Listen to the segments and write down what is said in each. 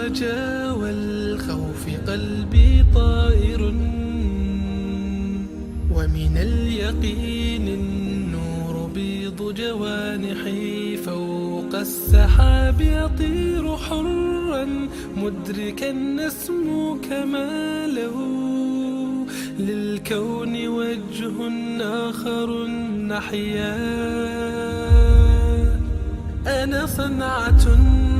الرجا والخوف قلبي طائر، ومن اليقين النور بيض جوانحي، فوق السحاب يطير حرا مدركا نسمو كماله، للكون وجه آخر نحيا. أنا صنعة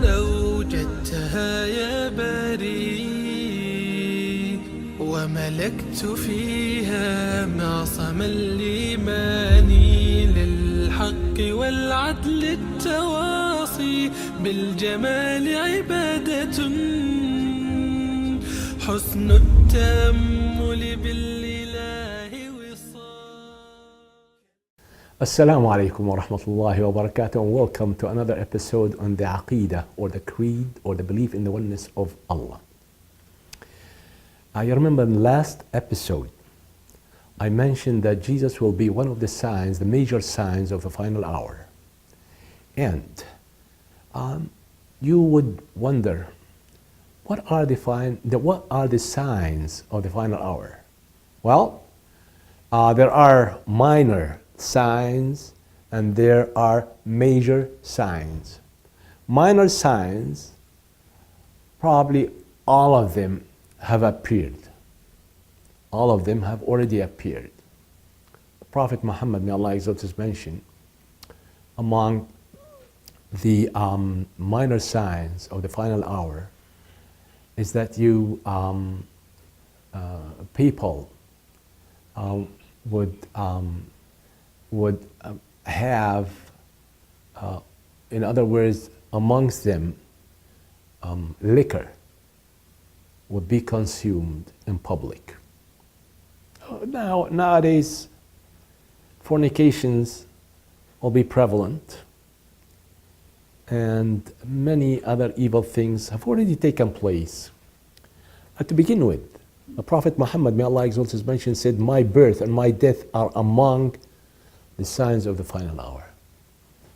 أوجدتها يا باري، وملكت فيها معصم الإيمان، للحق والعدل التواصي، بالجمال عبادة، حسن التأمل بالإله وصال. Assalamu alaikum wa rahmatullahi wa barakatuh, and welcome to another episode on the AQEEDAH, or the creed, or the belief in the oneness of Allah. I remember in the last episode I mentioned that Jesus will be one of the signs, the major signs of the final hour. And you would wonder, what are the signs of the final hour? Well, there are minor signs and there are major signs. Minor signs, probably all of them have appeared. All of them have already appeared. The Prophet Muhammad, may Allah exalt his mention, among the minor signs of the final hour is that people would have, in other words, amongst them, liquor would be consumed in public. Nowadays, fornications will be prevalent, and many other evil things have already taken place. To begin with, the Prophet Muhammad, may Allah exalt his mention, said, "My birth and my death are among the signs of the final hour."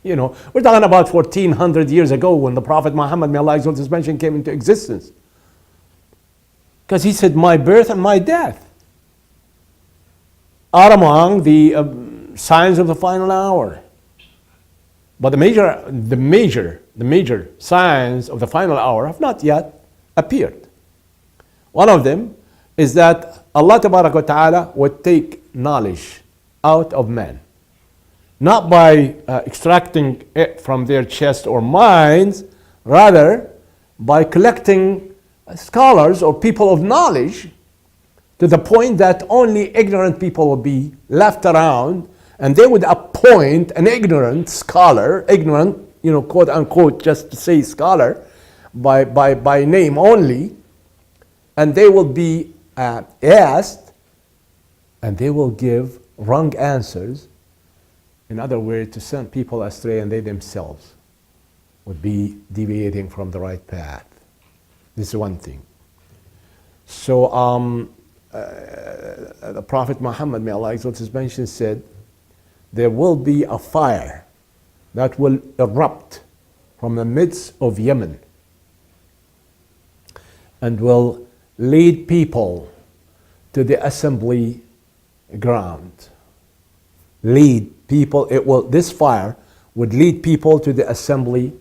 You know, we're talking about 1400 years ago when the Prophet Muhammad, may Allah exalt his mention, came into existence. Because he said, "My birth and my death are among the signs of the final hour." But the major signs of the final hour have not yet appeared. One of them is that Allah Tabaraka wa Ta'ala would take knowledge out of men, not by extracting it from their chest or minds, rather by collecting scholars or people of knowledge, to the point that only ignorant people will be left around, and they would appoint an ignorant scholar, ignorant, quote unquote, just to say scholar, by name only, and they will be asked, and they will give wrong answers. In other words, to send people astray, and they themselves would be deviating from the right path. This is one thing. So the Prophet Muhammad, may Allah exalt his mention, said, there will be a fire that will erupt from the midst of Yemen and will lead people to the assembly ground. This fire would lead people to the assembly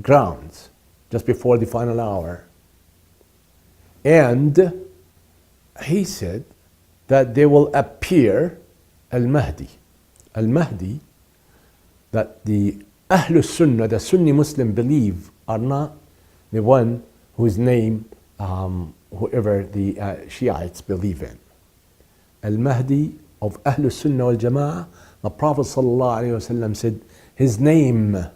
grounds just before the final hour. And he said that there will appear Al-Mahdi. Al-Mahdi, that the Ahlul Sunnah, the Sunni Muslim, believe are not the one whose name whoever the Shiites believe in. Al-Mahdi of Ahlul Sunnah wal Jama'ah, the Prophet ﷺ said, his name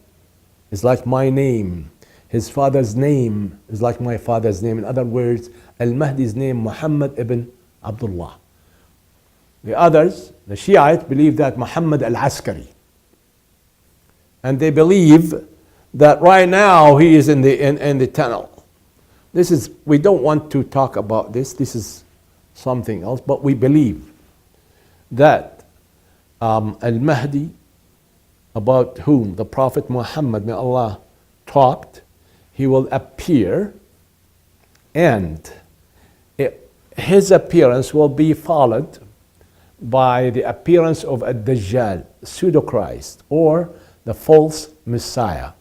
is like my name. His father's name is like my father's name. In other words, Al-Mahdi's name, Muhammad ibn Abdullah. The others, the Shiites, believe that Muhammad al-Askari. And they believe that right now he is in the tunnel. We don't want to talk about this. This is something else. But we believe that Al-Mahdi, about whom the Prophet Muhammad, may Allah, talked, he will appear And his appearance will be followed by the appearance of a Dajjal, pseudo-Christ, or the false Messiah.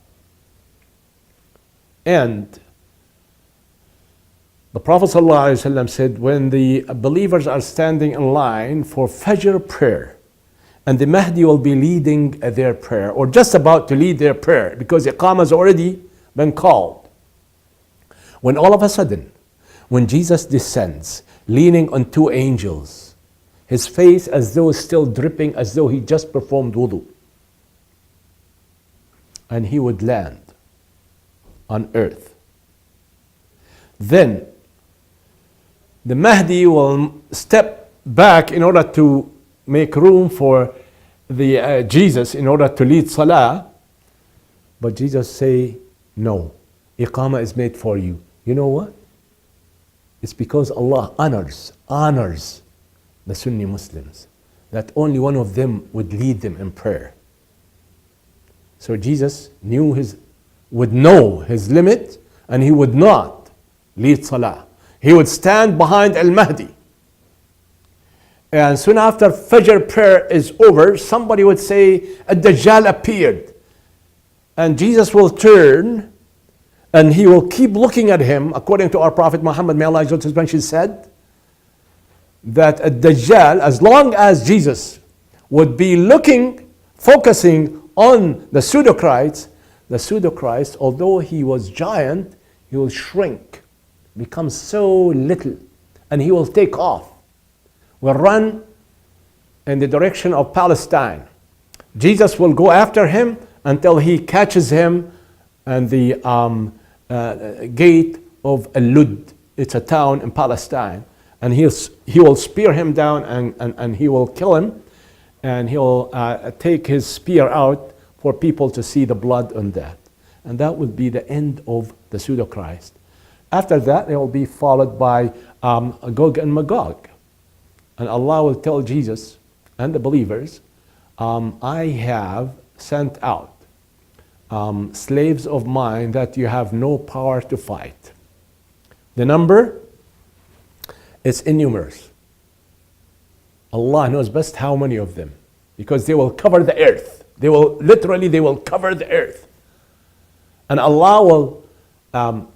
And the Prophet ﷺ said, when the believers are standing in line for Fajr prayer, and the Mahdi will be leading their prayer, or just about to lead their prayer, because Iqamah has already been called. When all of a sudden, when Jesus descends, leaning on two angels, his face as though still dripping, as though he just performed wudu, and he would land on earth. Then the Mahdi will step back in order to make room for the Jesus in order to lead Salah. But Jesus say, no, Iqamah is made for you. You know what? It's because Allah honors the Sunni Muslims, that only one of them would lead them in prayer. So Jesus would know his limit, and he would not lead Salah. He would stand behind Al-Mahdi. And soon after Fajr prayer is over, somebody would say, Ad-Dajjal appeared. And Jesus will turn, and he will keep looking at him, according to our Prophet Muhammad, may Allah exalt his bench, said that Ad-Dajjal, as long as Jesus would be looking, focusing on the pseudo-Christ, although he was giant, he will shrink, become so little, and he will take off, will run in the direction of Palestine. Jesus will go after him until he catches him and the gate of Al-Lud. It's a town in Palestine. And he will spear him down, and he will kill him, and he'll take his spear out for people to see the blood on that. And that will be the end of the pseudo-Christ. After that, they will be followed by Gog and Magog. And Allah will tell Jesus and the believers, I have sent out slaves of mine that you have no power to fight. The number, it's innumerous. Allah knows best how many of them, because they will cover the earth. They will cover the earth. And Allah will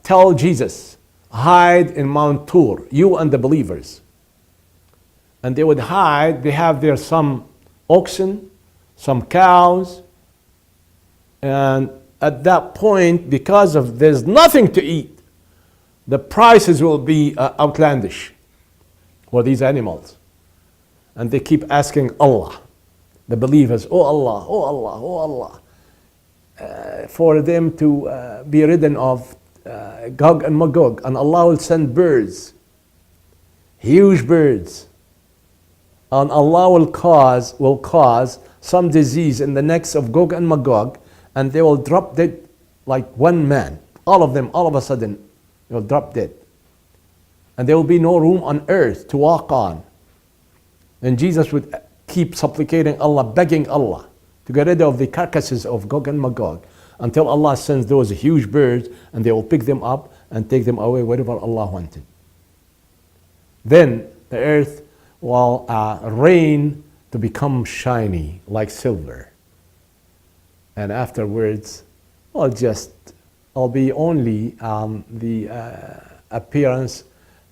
tell Jesus, hide in Mount Tur, you and the believers. And they would hide. They have there some oxen, some cows, and at that point, because of there's nothing to eat, the prices will be outlandish for these animals. And they keep asking Allah, the believers, oh Allah, oh Allah, oh Allah, for them to be ridden of Gog and Magog. And Allah will send birds, huge birds. And Allah will cause some disease in the necks of Gog and Magog, and they will drop dead like one man. All of them, all of a sudden, they will drop dead. And there will be no room on earth to walk on. And Jesus would keep supplicating Allah, begging Allah to get rid of the carcasses of Gog and Magog, until Allah sends those huge birds, and they will pick them up and take them away wherever Allah wanted. Then the earth will rain to become shiny like silver. And afterwards, I'll be only the appearance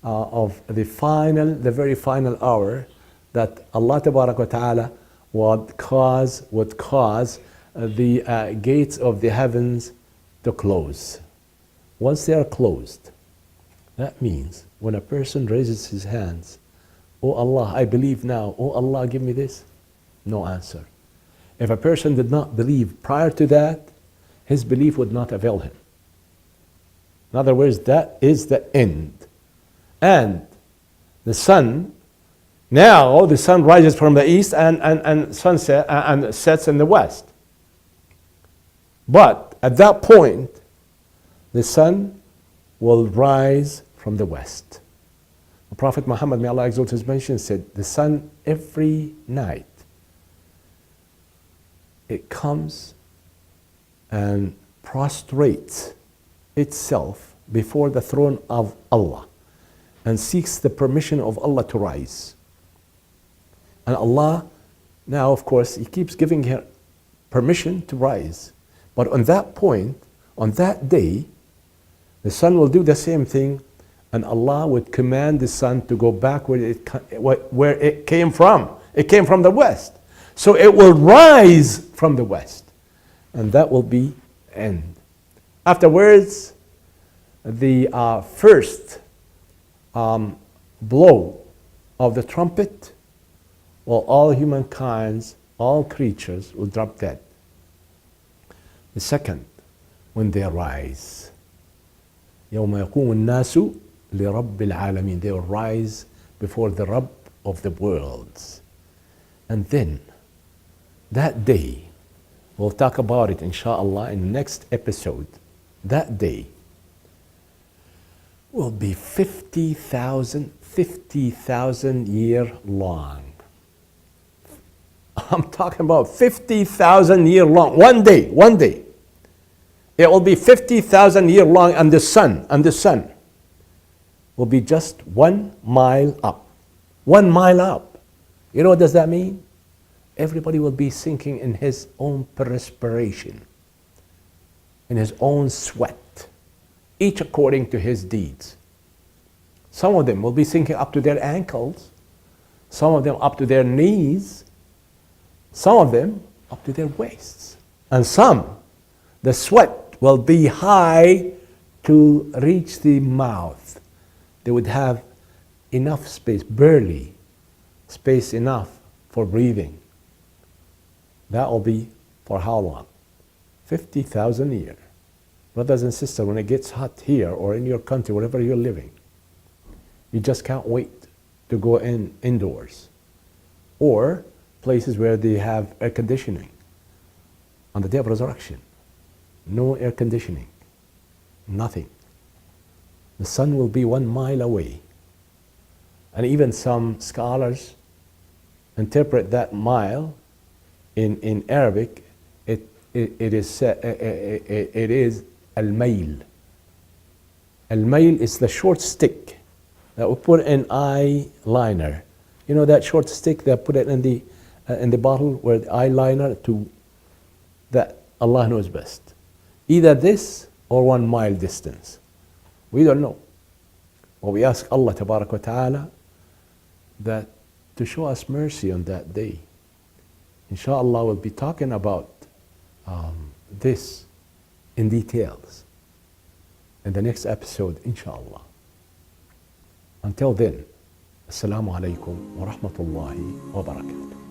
of the very final hour, that Allah Tabarak wa Ta'ala would cause the gates of the heavens to close. Once they are closed, that means when a person raises his hands, oh Allah, I believe now, oh Allah, give me this, no answer. If a person did not believe prior to that, his belief would not avail him. In other words, that is the end. And the sun, now the sun rises from the east and sunset and sets in the west. But at that point, the sun will rise from the west. The Prophet Muhammad, may Allah exalt his mention, said, the sun every night, it comes and prostrates itself before the throne of Allah and seeks the permission of Allah to rise. And Allah, now of course, He keeps giving her permission to rise. But on that point, on that day, the sun will do the same thing, and Allah would command the sun to go back where it came from. It came from the west. So it will rise from the west. And that will be end. Afterwards, the first blow of the trumpet, well, all humankind, all creatures will drop dead. The second, when they rise, يوم يقوم الناس لرب العالمين, they will rise before the Rabb of the worlds. And then, that day, we'll talk about it inshallah in the next episode. That day will be 50,000 year long. I'm talking about 50,000 year long. One day. It will be 50,000 year long, and the sun will be just 1 mile up. 1 mile up. You know what does that mean? Everybody will be sinking in his own perspiration, in his own sweat, each according to his deeds. Some of them will be sinking up to their ankles, some of them up to their knees, some of them up to their waists. And some, the sweat will be high to reach the mouth. They would have enough space, barely space enough for breathing. That will be for how long? 50,000 years. Brothers and sisters, when it gets hot here or in your country, wherever you're living, you just can't wait to go indoors. Or places where they have air conditioning. On the day of resurrection, no air conditioning, nothing. The sun will be 1 mile away. And even some scholars interpret that mile in Arabic, it is al-mail. Al-mail is the short stick that we put in eyeliner. You know that short stick that put it in the bottle where the eyeliner to that Allah knows best. Either this or 1 mile distance. We don't know. But we ask Allah Tabarak wa Ta'ala that to show us mercy on that day. Inshallah, we'll be talking about this in details in the next episode, inshallah. Until then, Assalamu alaikum wa rahmatullahi wa barakatuh.